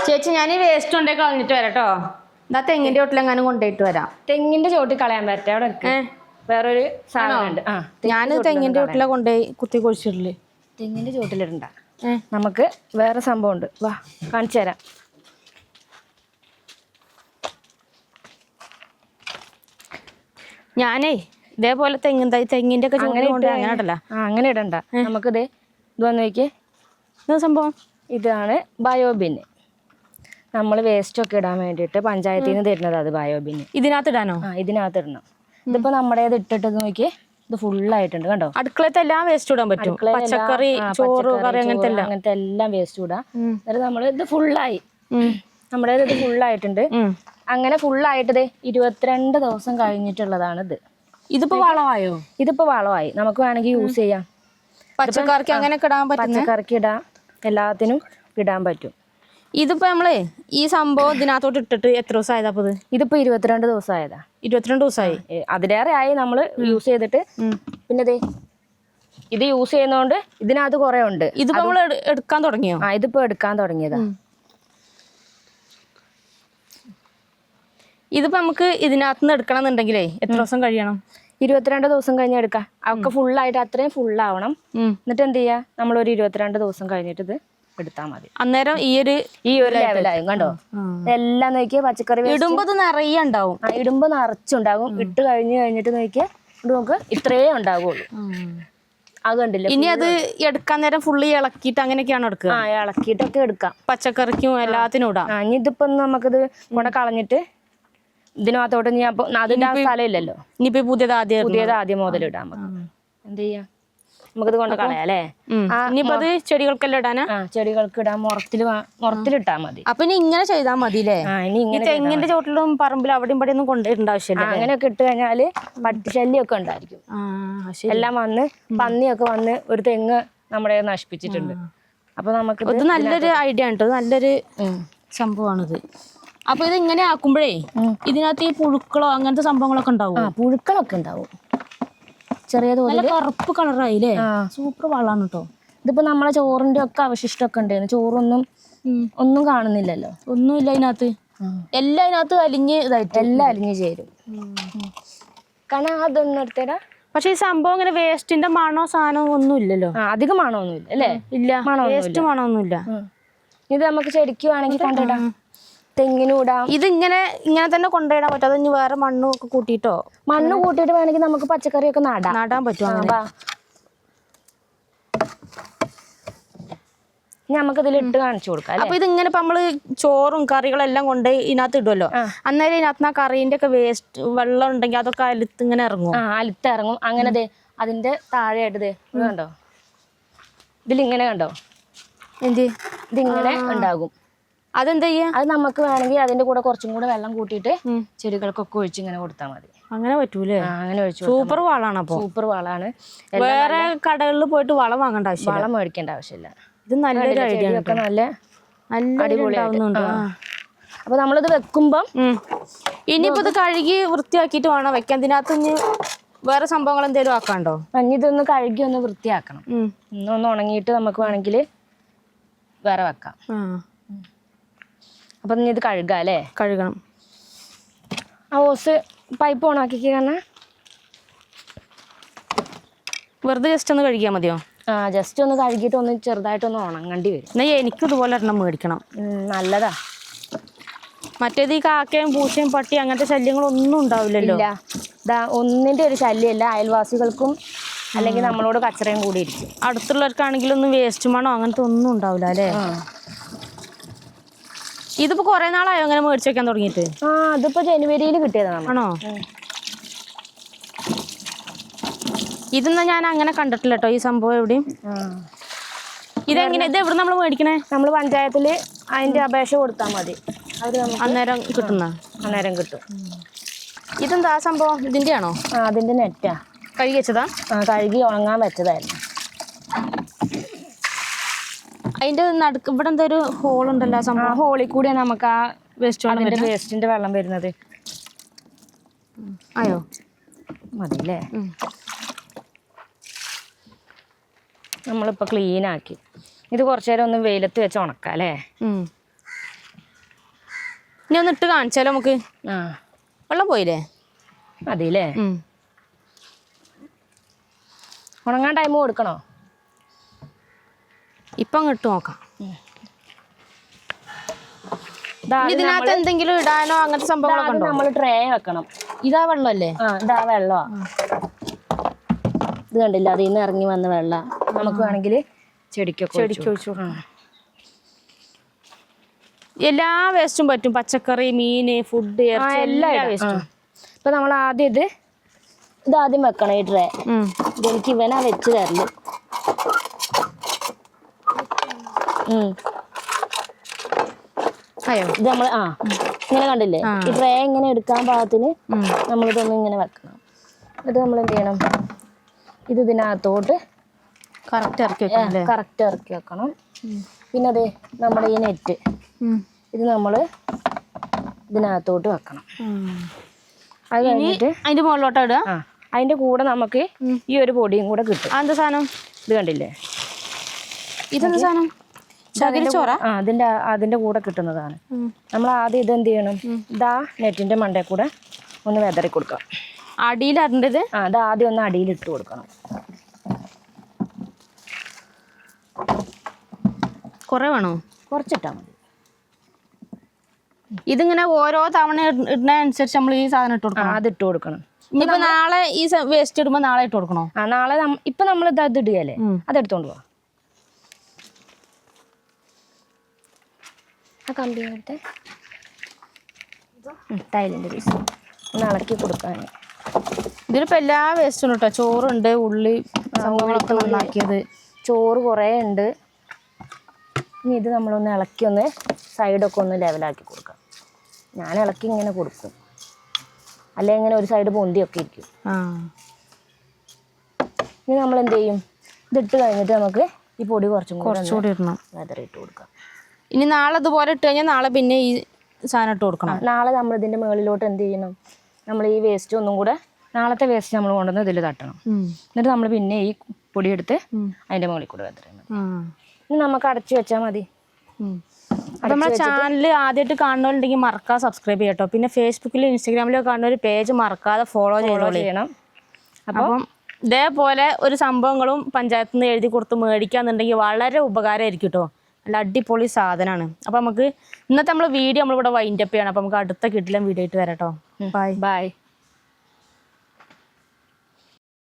ചേച്ചി ഞാൻ ഈ വേസ്റ്റ് കൊണ്ടേ കളഞ്ഞിട്ട് വരാം കേട്ടോ. എന്താ തെങ്ങിന്റെ ചോട്ടിലെങ്ങാനും കൊണ്ടുപോയിട്ട് വരാം. തെങ്ങിന്റെ ചോട്ടിൽ കളയാൻ പറ്റേ അവിടെ വേറൊരു സാധനമുണ്ട്. ഞാൻ തെങ്ങിന്റെ ചോട്ടിലെ കൊണ്ടുപോയി കുത്തി കുഴിച്ചിട്ടില്ലേ. തെങ്ങിന്റെ ചോട്ടിലിടണ്ട, നമുക്ക് വേറെ സംഭവം ഉണ്ട്. വാ കാണിച്ചു തരാം. ഞാനേ ഇതേപോലെ തെങ്ങിന്റെ ഒക്കെ അങ്ങനെ ഇടണ്ട. നമുക്കിത് ഇത് വന്ന് നോക്കിയേ. എന്താ സംഭവം? ഇതാണ് ബയോബിൻ. നമ്മൾ വേസ്റ്റ് ഒക്കെ ഇടാൻ വേണ്ടിയിട്ട് പഞ്ചായത്തിൽ നിന്ന് തരുന്നത്. അത് ബയോബിൻ ഇതിനകത്ത് ഇടാനോ? ഇതിനകത്ത് ഇടണം. ഇതിപ്പോ നമ്മുടേത് ഇട്ടിട്ട് നോക്കിയേ, ഇത് ഫുള്ളായിട്ടുണ്ട് കണ്ടോ. അടുക്കളത്തെ എല്ലാം വേസ്റ്റ് ഇടാൻ പറ്റും. പച്ചക്കറി, ചോറ്, കറി അങ്ങനത്തെ എല്ലാം വേസ്റ്റ് ഇടാം. എന്നിട്ട് നമ്മൾ ഇത് ഫുള്ളായി, നമ്മുടേത് ഇത് ഫുള്ളായിട്ടുണ്ട്. അങ്ങനെ ഫുള്ളായിട്ട് 22 ദിവസം കഴിഞ്ഞിട്ടുള്ളതാണ് ഇത്. ഇതിപ്പോ വളമായോ? ഇതിപ്പോ വളമായി, നമുക്ക് വേണമെങ്കിൽ യൂസ് ചെയ്യാം. പച്ചക്കറിക്ക് അങ്ങനെ ഇടാൻ പറ്റും. പച്ചക്കറിക്ക് ഇടാം, എല്ലാത്തിനും ഇടാൻ പറ്റും. ഇതിപ്പോ നമ്മള് ഈ സംഭവം ഇതിനകത്തോട്ട് ഇട്ടിട്ട് എത്ര ദിവസം ആയതാ? ഇതിപ്പോ 22 ദിവസം ആയതാ. 22 ദിവസമായി. അതിലേറെ ആയി നമ്മൾ യൂസ് ചെയ്തിട്ട്. പിന്നെ ഇത് യൂസ് ചെയ്യുന്നോണ്ട് ഇതിനകത്ത് കുറെ ഉണ്ട്. ഇതിപ്പോ നമ്മൾ എടുക്കാൻ തുടങ്ങിയോ? ഇതിപ്പോ എടുക്കാൻ തുടങ്ങിയതാ. ഇതിപ്പോ നമുക്ക് ഇതിനകത്ത് നിന്ന് എടുക്കണം എന്നുണ്ടെങ്കിലേ എത്ര ദിവസം കഴിയണം? 22 ദിവസം കഴിഞ്ഞ് എടുക്കാം. അവർക്ക് ഫുള്ളായിട്ട് അത്രയും ഫുള്ളാവണം. എന്നിട്ട് എന്ത് ചെയ്യാ, നമ്മളൊരു 22 ദിവസം കഴിഞ്ഞിട്ട് ഇത് എടുത്താൽ മതി. അന്നേരം ഈ ഒരു ലെവലായും കണ്ടോ. എല്ലാം നോക്കിയാൽ പച്ചക്കറി ഇടുമ്പോ നിറയെ ഉണ്ടാവും. ഇടുമ്പോ നിറച്ചുണ്ടാകും. ഇട്ട് കഴിഞ്ഞിട്ട് നോക്കിയാൽ നമുക്ക് ഇത്രയേ ഉണ്ടാകുള്ളൂ. അത് കണ്ടില്ല. ഇനി അത് എടുക്കാൻ നേരം ഫുള്ളി ഇളക്കിയിട്ട് അങ്ങനെയൊക്കെയാണ് എടുക്കുക? ഇളക്കിയിട്ടൊക്കെ എടുക്കാം. പച്ചക്കറിക്കും എല്ലാത്തിനും ഇടാം. ഇനി ഇതിപ്പോ നമുക്കിത് കൂടെ കളഞ്ഞിട്ട് ഇതിനകത്തോട്ട് അതിന്റെ സ്ഥലമില്ലല്ലോ. ഇനിയിപ്പോ പുതിയത് ആദ്യം മുതൽ ഇടാം. എന്ത് ചെയ്യാം, നമുക്കിത് കൊണ്ട് കളയാം അല്ലേ. ഇനിയിപ്പോ അത് ചെടികൾക്കെല്ലാം ഇടാനാ? ചെടികൾക്ക് ഇടാൻ മുറത്തിലിട്ടാ മതി. അപ്പൊ ഇനി ഇങ്ങനെ ചെയ്താൽ മതി അല്ലേ? തെങ്ങിന്റെ ചോട്ടിലും പറമ്പിലും അവിടെയും ഇവിടെ ഒന്നും കൊണ്ടുവരേണ്ട ആവശ്യമില്ല. അങ്ങനെയൊക്കെ ഇട്ട് കഴിഞ്ഞാല് പട്ടിശല്യമൊക്കെ ഉണ്ടായിരിക്കും. എല്ലാം വന്ന് പന്നിയൊക്കെ വന്ന് ഒരു തെങ്ങ് നമ്മുടെ നശിപ്പിച്ചിട്ടുണ്ട്. അപ്പൊ നമുക്ക് ഇത് നല്ലൊരു ഐഡിയ ആണ്. നല്ലൊരു സംഭവമാണിത്. അപ്പൊ ഇത് ഇങ്ങനെ ആക്കുമ്പോഴേ ഇതിനകത്ത് ഈ പുഴുക്കളോ അങ്ങനത്തെ സംഭവങ്ങളൊക്കെ ഉണ്ടാവും? പുഴുക്കളൊക്കെ ഉണ്ടാവും. ചെറിയ തോതിൽ കറുപ്പ് കളറായില്ലേ? സൂപ്പർ വളമാണ് കേട്ടോ. ഇതിപ്പോ നമ്മളെ ചോറിന്റെ ഒക്കെ അവശിഷ്ടമൊക്കെ ഉണ്ടായിരുന്നു. ചോറൊന്നും ഒന്നും കാണുന്നില്ലല്ലോ. ഒന്നുമില്ല അതിനകത്ത്. എല്ലാം അതിനകത്ത് എല്ലാം അലിഞ്ഞ് ചേരും. കാരണം അതൊന്നും എടുത്തേടാ. പക്ഷെ ഈ സംഭവം ഇങ്ങനെ വേസ്റ്റിന്റെ മണോ സാധനമോ ഒന്നും ഇല്ലല്ലോ. അധികം മണമൊന്നുമില്ല അല്ലേ? ഇല്ല, വേസ്റ്റ് മണമൊന്നുമില്ല. ഇത് നമുക്ക് ചെടിക്ക് വേണമെങ്കിൽ കൊണ്ടിടാം, തെങ്ങിനും ഇടാം. ഇത് ഇങ്ങനെ തന്നെ കൊണ്ടുപോയിടാൻ പറ്റും? അത് വേറെ മണ്ണും ഒക്കെ കൂട്ടിയിട്ടോ? മണ്ണ് കൂട്ടിയിട്ട് വേണമെങ്കിൽ നമുക്ക് പച്ചക്കറിയൊക്കെ നടാൻ പറ്റും. നമുക്കിതിൽ ഇട്ട് കാണിച്ചു കൊടുക്കാം. അപ്പൊ ഇതിങ്ങനെ ഇപ്പൊ നമ്മള് ചോറും കറികളെല്ലാം കൊണ്ട് ഇതിനകത്ത് ഇടുമല്ലോ. അന്നേരം ഇതിനകത്ത് ആ കറീന്റെ ഒക്കെ വേസ്റ്റ് വെള്ളം ഉണ്ടെങ്കിൽ അതൊക്കെ അലുത്ത് ഇങ്ങനെ ഇറങ്ങും. അലുത്തിറങ്ങും. അങ്ങനെ അതിന്റെ താഴെയായിട്ട് കണ്ടോ, ഇതിലിങ്ങനെ കണ്ടോ, ഇതിങ്ങനെ ഉണ്ടാകും. അതെന്താ ചെയ്യാ? അത് നമുക്ക് വേണമെങ്കിൽ അതിന്റെ കൂടെ കുറച്ചും കൂടെ വെള്ളം കൂട്ടിയിട്ട് ചെടികൾക്കൊക്കെ ഒഴിച്ച് ഇങ്ങനെ കൊടുത്താൽ മതി. അങ്ങനെ പറ്റൂലേ? അങ്ങനെ ഒഴിച്ചു. സൂപ്പർ വളമാണ്. അപ്പൊ സൂപ്പർ വളമാണ്. വേറെ കടകളിൽ പോയിട്ട് വളം വാങ്ങേണ്ട ആവശ്യം, വളം മേടിക്കേണ്ട ആവശ്യമില്ല. ഇത് നല്ലൊരു ഐഡിയ. നല്ല അടിപൊളിയാവുന്നുണ്ട്. അപ്പൊ നമ്മളിത് വെക്കുമ്പം ഇനിയിപ്പോ ഇത് കഴുകി വൃത്തിയാക്കിയിട്ട് വേണം വെക്കാൻ. ഇതിനകത്ത് ഇനി വേറെ സംഭവങ്ങൾ എന്തെങ്കിലും ആക്കാണ്ടോ? ഇതൊന്ന് കഴുകി ഒന്ന് വൃത്തിയാക്കണം. ഒന്ന് ഉണങ്ങിയിട്ട് നമുക്ക് വേണമെങ്കിൽ വേറെ വെക്കാം. അപ്പൊ ഇത് കഴുകാം അല്ലേ? കഴുകണം. ആ ഓസ് പൈപ്പ് ഓണാക്കി കാരണം വെറുതെ ജസ്റ്റ് ഒന്ന് കഴുകിയാൽ മതിയോ? ജസ്റ്റ് ഒന്ന് കഴുകിയിട്ട് ഒന്ന് ചെറുതായിട്ടൊന്ന് ഉണങ്ങേണ്ടി വരും. എന്നാ എനിക്ക് ഇതുപോലെ ഒരെണ്ണം മേടിക്കണം. നല്ലതാ. മറ്റേത് ഈ കാക്കയും പൂച്ചയും പട്ടി അങ്ങനത്തെ ശല്യങ്ങളൊന്നും ഉണ്ടാവില്ലല്ലോ. ഒന്നിന്റെ ഒരു ശല്യമല്ല. അയൽവാസികൾക്കും അല്ലെങ്കിൽ നമ്മളോട് കച്ചറയും കൂടി ഇരിക്കും. അടുത്തുള്ളവർക്കാണെങ്കിലൊന്നും വേസ്റ്റ് മണോ അങ്ങനത്തെ ഒന്നും ഉണ്ടാവില്ല അല്ലേ? ഇതിപ്പോ കൊറേ നാളായോ അങ്ങനെ മേടിച്ചു വെക്കാൻ തുടങ്ങിയിട്ട്? അതിപ്പോ ജനുവരിയിൽ കിട്ടിയതാണ്. ആണോ? ഇതൊന്നും ഞാൻ അങ്ങനെ കണ്ടിട്ടില്ല കേട്ടോ ഈ സംഭവം എവിടെയും. ഇതെങ്ങനെ, ഇത് എവിടെ നമ്മൾ മേടിക്കണേ? നമ്മൾ പഞ്ചായത്തില് അതിന്റെ അപേക്ഷ കൊടുത്താൽ മതി. അന്നേരം കിട്ടും. ഇതെന്താ സംഭവം? ഇതിന്റെ ആണോ? അതിന്റെ നെറ്റാ. കഴുകി വെച്ചതാ? കഴുകി ഉണങ്ങാൻ വെച്ചതായിരുന്നു. അതിന്റെ നടുക്ക് ഇവിടെ എന്താ ഒരു ഹോൾ ഉണ്ടല്ലോ? സംഭവം ഹോളിൽ കൂടിയാണ് നമുക്ക് ആ വേസ്റ്റിന്റെ വെള്ളം വരുന്നത്. ആയോ? മതില്ലേ? നമ്മളിപ്പോൾ ക്ലീൻ ആക്കി ഇത് കുറച്ചു നേരം ഒന്ന് വെയിലത്ത് വെച്ച് ഉണക്കാം അല്ലേ? ഇനി ഒന്ന് ഇട്ട് കാണിച്ചാലോ നമുക്ക്? ആ വെള്ളം പോയില്ലേ? മതിയില്ലേ? ഉണങ്ങാൻ ടൈം കൊടുക്കണോ? ഇപ്പം അങ്ങ് ഇട്ട് നോക്കാം. ഇതിനകത്ത് എന്തെങ്കിലും ഇടാനോ അങ്ങനത്തെ സംഭവങ്ങളൊക്കെ ഉണ്ടോ? നമ്മൾ ട്രേ വെക്കണം. ഇതാ വെള്ളമല്ലേ? ആ ഇതാ വെള്ളമാ. ഇത് കണ്ടില്ല, അതിൽ നിന്ന് ഇറങ്ങി വന്ന വെള്ളം നമുക്ക് വേണമെങ്കിൽ ചെടിക്കൊക്കെ ഒഴിച്ചു. എല്ലാ വേസ്റ്റും പറ്റും, പച്ചക്കറി, മീന്, ഫുഡ്, എല്ലാ വേസ്റ്റും. ഇപ്പൊ നമ്മൾ ആദ്യം ഇതാദ്യം വെക്കണം ഈ ട്രേ. ഇതെനിക്ക് ഇവനാ വെച്ച് തരല്. ഇത് നമ്മൾ ഇങ്ങനെ കണ്ടില്ലേ, ഈ ട്രേ ഇങ്ങനെ എടുക്കാൻ പാകത്തിന് നമ്മളിതൊന്നും ഇങ്ങനെ വെക്കണം. എന്നിട്ട് നമ്മൾ എന്ത് ചെയ്യണം, ഇത് ഇതിനകത്തോട്ട് കറക്റ്റ് ഇറക്കി വെക്കണം. പിന്നെ അതെ നമ്മുടെ ഈ നെറ്റ് ഇത് നമ്മൾ ഇതിനകത്തോട്ട് വെക്കണം. അത് കഴിഞ്ഞിട്ട് അതിന്റെ മുകളിലോട്ട് ഇടുക. അതിന്റെ കൂടെ നമുക്ക് ഈ ഒരു പൊടിയും കൂടെ കിട്ടും. എന്താ സാധനം? ഇത് കണ്ടില്ലേ, ഇതെന്താ സാധനം? അതിന്റെ കൂടെ കിട്ടുന്നതാണ്. നമ്മൾ ആദ്യം ഇതെന്ത് ചെയ്യണം, ഇതാ നെറ്റിന്റെ മണ്ടേ കൂടെ ഒന്ന് വെതറി കൊടുക്കാം. അടിയിലിടേണ്ടത്? അത് ആദ്യം ഒന്ന് അടിയിലിട്ട് കൊടുക്കണം. കുറെ വേണോ? കുറച്ചിട്ടാ മതി. ഇതിങ്ങനെ ഓരോ തവണ ഇടുന്നതനുസരിച്ച് നമ്മൾ ഈ സാധനം ഇട്ട് കൊടുക്കണം. അത് ഇട്ട് കൊടുക്കണം. ഇനിയിപ്പോ നാളെ ഈ വേസ്റ്റ് ഇടുമ്പോ നാളെ ഇട്ട് കൊടുക്കണോ? നാളെ ഇപ്പൊ നമ്മൾ ഇത് ഇടുകയല്ലേ, അതെടുത്തോണ്ട് പോവാ. ആ കമ്പി എടുത്ത് ടൈലിൻ്റെ പീസ് ഒന്ന് ഇളക്കി കൊടുക്കാൻ. ഇതിലിപ്പോൾ എല്ലാ വേസ്റ്റും ഉണ്ട് കേട്ടോ. ചോറുണ്ട്, ഉള്ളി, സംഭവങ്ങളൊക്കെ നന്നാക്കിയത്, ചോറ് കുറേ ഉണ്ട്. ഇനി ഇത് നമ്മളൊന്ന് ഇളക്കി ഒന്ന് സൈഡൊക്കെ ഒന്ന് ലെവലാക്കി കൊടുക്കാം. ഞാൻ ഇളക്കി ഇങ്ങനെ കൊടുക്കും, അല്ലെ ഇങ്ങനെ ഒരു സൈഡ് പൊന്തിയൊക്കെ ഇരിക്കും. ഇനി നമ്മൾ എന്ത് ചെയ്യും, ഇതിട്ട് കഴിഞ്ഞിട്ട് നമുക്ക് ഈ പൊടി കുറച്ചുകൂടി ഇടണം, വെതറിയിട്ട് കൊടുക്കാം. ഇനി നാളെ ഇതുപോലെ ഇട്ട് കഴിഞ്ഞാൽ നാളെ പിന്നെ ഈ സാധനം ഇട്ട് കൊടുക്കണം. നാളെ നമ്മൾ ഇതിൻ്റെ മുകളിലോട്ട് എന്ത് ചെയ്യണം, നമ്മൾ ഈ വേസ്റ്റ് ഒന്നും കൂടെ, നാളത്തെ വേസ്റ്റ് നമ്മൾ കൊണ്ടുവന്ന് ഇതിൽ തട്ടണം. എന്നിട്ട് നമ്മൾ പിന്നെ ഈ പൊടിയെടുത്ത് അതിൻ്റെ മുകളിൽ കൂടെ വെതറണം. ഇനി നമുക്ക് അടച്ചു വെച്ചാൽ മതി. അപ്പോൾ നമ്മുടെ ചാനൽ ആദ്യമായിട്ട് കാണുന്നവരുണ്ടെങ്കിൽ മറക്കാതെ സബ്സ്ക്രൈബ് ചെയ്യട്ടോ. പിന്നെ ഫേസ്ബുക്കിലും ഇൻസ്റ്റാഗ്രാമിലും കാണുന്ന ഒരു പേജ് മറക്കാതെ ഫോളോ ചെയ്യണം. അപ്പം ഇതേപോലെ ഒരു സംഭവങ്ങളും പഞ്ചായത്തിൽ നിന്ന് എഴുതി കൊടുത്ത് മേടിക്കാന്നുണ്ടെങ്കിൽ വളരെ ഉപകാരമായിരിക്കും കേട്ടോ. നല്ല അടിപൊളി സാധനമാണ്. അപ്പോൾ നമുക്ക് ഇന്നത്തെ നമ്മൾ വീഡിയോ നമ്മളിവിടെ വൈൻഡപ്പ് ചെയ്യണം. അപ്പോൾ നമുക്ക് അടുത്ത കിട്ടില്ല വീഡിയോ ആയിട്ട് വരാം കേട്ടോ. ബൈ.